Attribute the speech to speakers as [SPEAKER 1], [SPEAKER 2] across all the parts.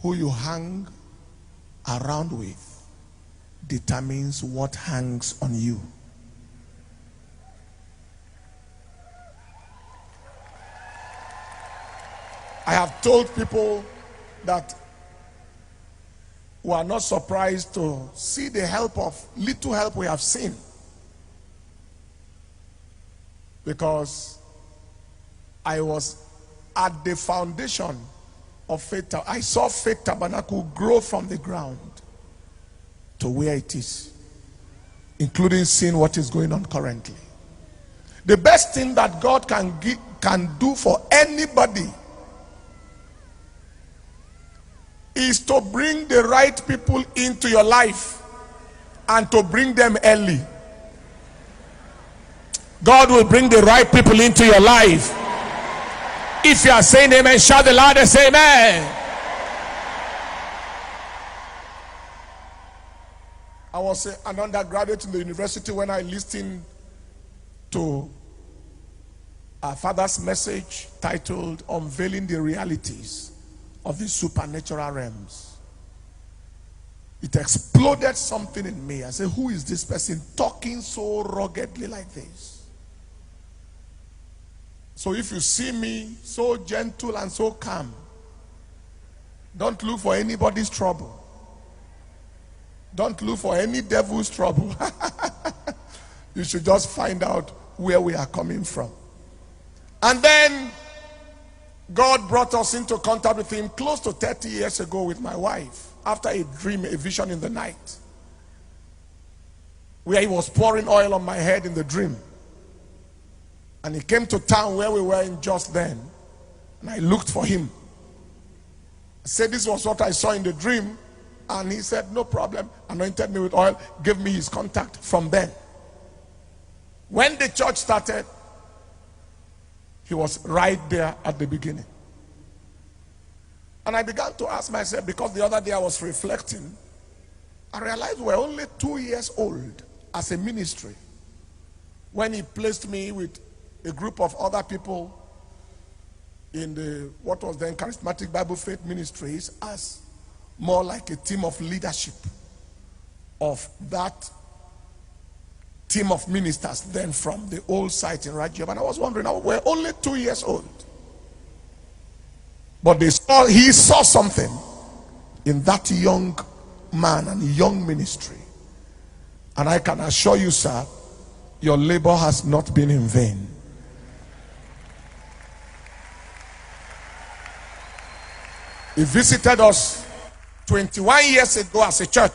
[SPEAKER 1] Who you hang around with determines what hangs on you. I have told people that we are not surprised to see the little help we have seen. Because I was at the foundation of Faith. I saw Faith Tabernacle grow from the ground to where it is, including seeing what is going on currently. The best thing that God can do for anybody is to bring the right people into your life and to bring them early. God will bring the right people into your life. If you are saying amen, shout the loudest amen. I was an undergraduate in the university when I listened to our father's message titled Unveiling the Realities of the Supernatural Realms. It exploded something in me. I said, who is this person talking so ruggedly like this? So if you see me so gentle and so calm, don't look for anybody's trouble. Don't look for any devil's trouble. You should just find out where we are coming from. And then God brought us into contact with him close to 30 years ago with my wife, after a dream, a vision in the night, where he was pouring oil on my head in the dream. And he came to town where we were in just then, and I looked for him. I said this was what I saw in the dream, and he said no problem, anointed me with oil, gave me his contact. From then, when the church started, he was right there at the beginning. And I began to ask myself, because the other day I was reflecting, I realized we're only 2 years old as a ministry when he placed me with a group of other people in the what was then Charismatic Bible Faith Ministries as more like a team of leadership of that team of ministers then from the old site in Rajab. And I was wondering, we're only 2 years old, but he saw something in that young man and young ministry. And I can assure you, sir, your labor has not been in vain. He visited us 21 years ago as a church,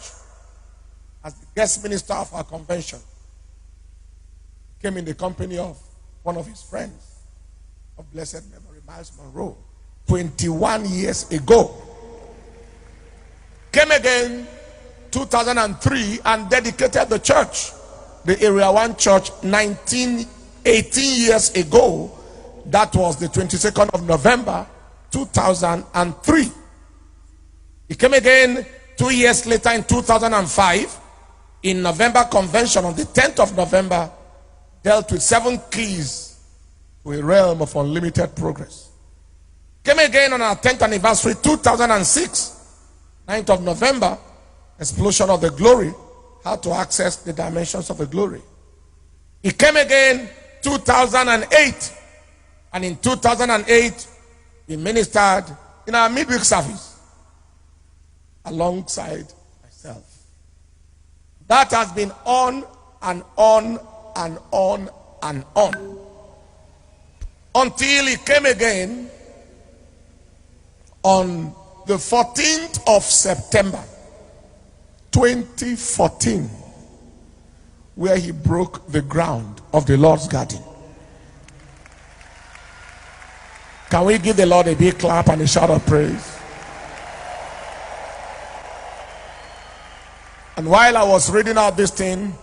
[SPEAKER 1] as the guest minister of our convention. Came in the company of one of his friends of blessed memory, Miles Monroe, 21 years ago. Came again 2003 and dedicated the church, the Area 1 church, 18 years ago. That was the 22nd of November 2003. He came again 2 years later in 2005 in November convention on the 10th of November, dealt with 7 keys to a realm of unlimited progress. Came again on our 10th anniversary 2006, 9th of November, explosion of the glory, how to access the dimensions of the glory. He came again 2008, and in 2008 he ministered in our midweek service alongside myself. That has been on and on and on and on until he came again on the 14th of September 2014, where he broke the ground of the Lord's garden. Can we give the Lord a big clap and a shout of praise? And while I was reading out this thing,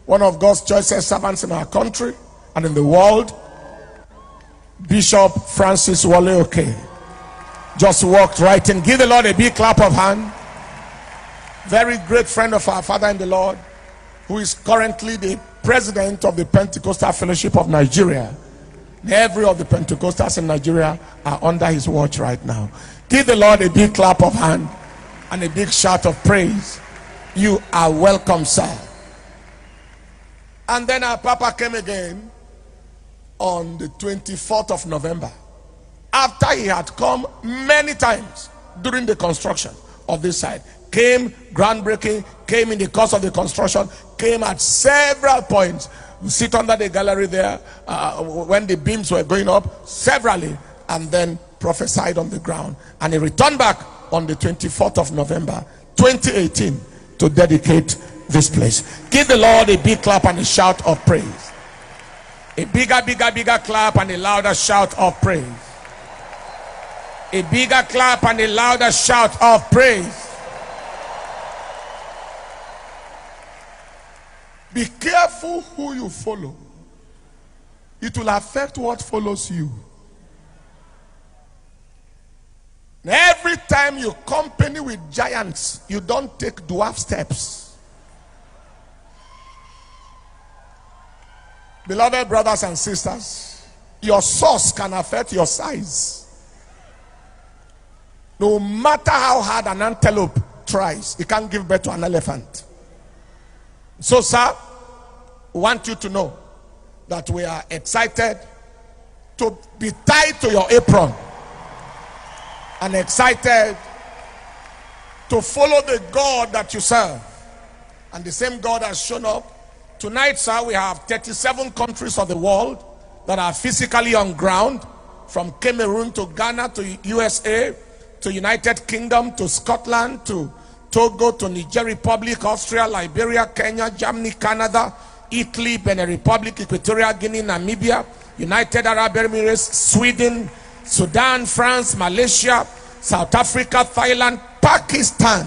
[SPEAKER 1] one of God's choicest servants in our country and in the world, Bishop Francis Wale Oke, just walked right in. Give the Lord a big clap of hand. Very great friend of our father in the Lord, who is currently the president of the Pentecostal Fellowship of Nigeria. Every of the Pentecostals in Nigeria are under his watch right now. Give the Lord a big clap of hand and a big shout of praise. You are welcome, sir. And then our Papa came again on the 24th of November. After he had come many times during the construction of this site. Came groundbreaking, came in the course of the construction, came at several points. You sit under the gallery there when the beams were going up severally, and then prophesied on the ground. And he returned back on the 24th of November 2018 to dedicate this place. Give the Lord a big clap and a shout of praise. A bigger clap and a louder shout of praise. A bigger clap and a louder shout of praise. Be careful who you follow. It will affect what follows you. Every time you company with giants, you don't take dwarf steps. Beloved brothers and sisters, your source can affect your size. No matter how hard an antelope tries, it can't give birth to an elephant. So, sir, we want you to know that we are excited to be tied to your apron and excited to follow the God that you serve. And the same God has shown up. Tonight, sir, we have 37 countries of the world that are physically on ground, from Cameroon to Ghana to USA to United Kingdom to Scotland to Togo to Niger Republic, Austria, Liberia, Kenya, Germany, Canada, Italy, Benin Republic, Equatorial Guinea, Namibia, United Arab Emirates, Sweden, Sudan, France, Malaysia, South Africa, Thailand, Pakistan.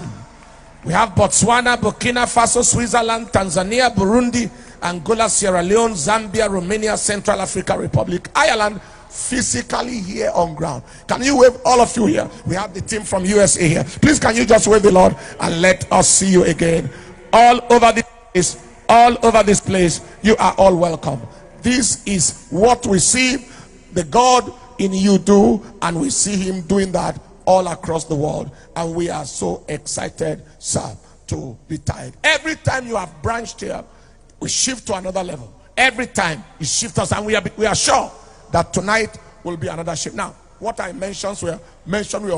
[SPEAKER 1] We have Botswana, Burkina Faso, Switzerland, Tanzania, Burundi, Angola, Sierra Leone, Zambia, Romania, Central Africa Republic, Ireland, physically here on ground. Can you wave, all of you here? We have the team from USA here. Please, can you just wave the Lord and let us see you again? All over this place, all over this place, you are all welcome. This is what we see the God in you do, and we see him doing that all across the world, and we are so excited, sir, to be tied. Every time you have branched here, we shift to another level. Every time you shift us, and we are sure that tonight will be another shift. Now, what I mentioned were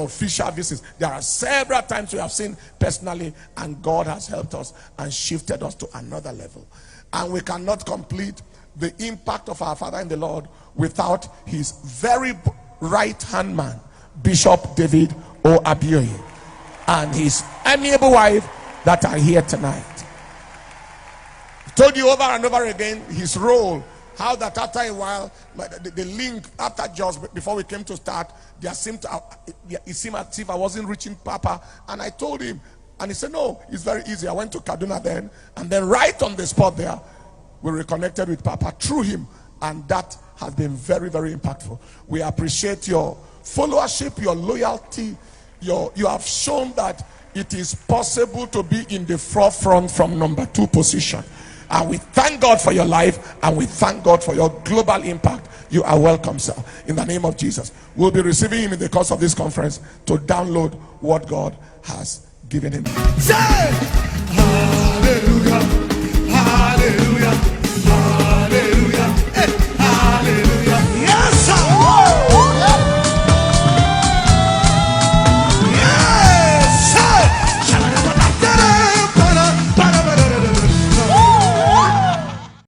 [SPEAKER 1] official visits. There are several times we have seen personally, and God has helped us and shifted us to another level. And we cannot complete the impact of our Father in the Lord without his very right-hand man, Bishop David O. Abioye, and his amiable wife that are here tonight. I told you over and over again his role, how that after a while, the link, after just before we came to start, it seemed as if I wasn't reaching Papa. And I told him, and he said, no, it's very easy. I went to Kaduna then, and then right on the spot there, we reconnected with Papa through him, and that has been very, very impactful. We appreciate your followership, your loyalty. You have shown that it is possible to be in the forefront from number 2 position. And we thank God for your life, and we thank God for your global impact. You are welcome, sir, in the name of Jesus. We'll be receiving him in the course of this conference to download what God has given him. Say, hallelujah, hallelujah.